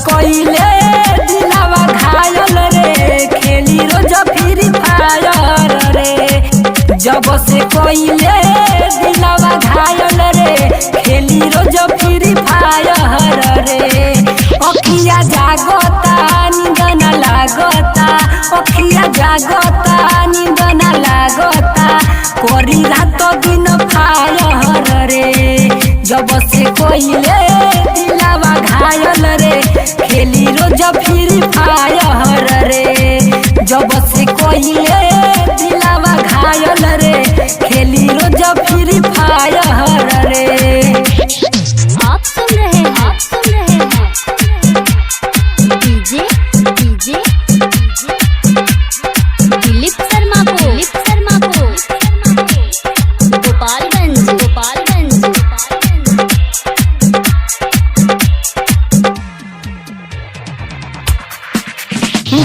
कोइले दिलावा घायल रे खेली रोज फ्री फायर रे। जब से कोइले दिलावा घायल रे खेली रोज फ्री फायर रे। अखिया जागता नींद न लागता, अखिया जागता नींद न लागता, कोरी रात दिन फायर रे। जब से कोइले दिलावा घायल रे खेली रोज फ्री फायर रे। जब से कोइले दिलावा घायल रे खेली रोज फ्री फायर रे। आप सुन रहे हैं डीजे दिलीप शर्मा को गोपालगंज।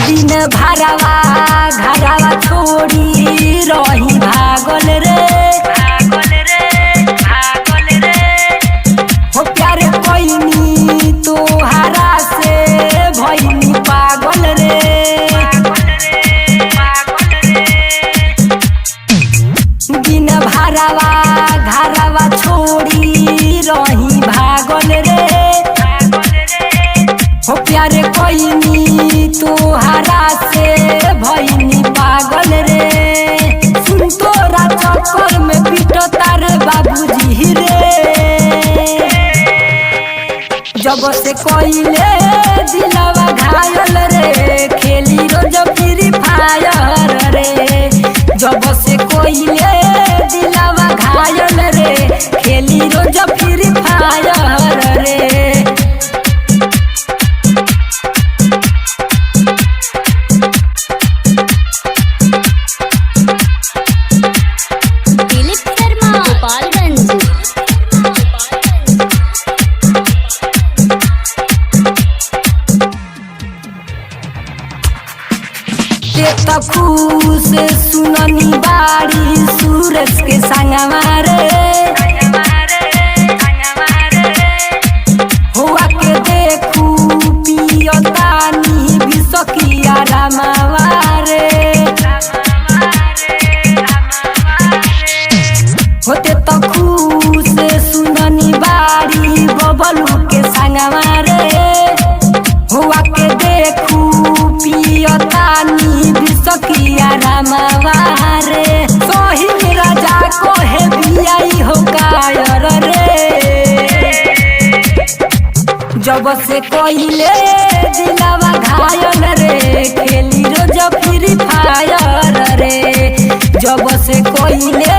दिन भरवा घरवा छोड़ी रही भागल रे हो प्यार कोइनी तोहरा से भइनी पागल रे। दिन भरवा घरवा छोड़ी रही भागल रे हो प्यार कोइनी तोहरा से भइनी पागल रे। सुन तोरा चक्कर में पीटो तारे बाबूजी रे। जब से कोइले दिलावा घायल रे खेली रोज फ्री फायर रे। जब से कोइले दिलावा घायल रे खेली रोज फ्री फायर रे। दिलीप शर्मा गोपालगंज। ते खुश सुननी बाड़ी सूरज के संगवा रे हुआ के देखू पियतानी विसकिया रामावा रे। होते तो खुश सुननी बाड़ी बबलू के संगवा रे हुआ के देखू पियतानी विसकिया रामावा रे। सोही राजा कोहे बियाई हो कायर रे। जब से कोइले दिलावा घायल रे खेली रोज फ्री फायर रे। जब से कोइले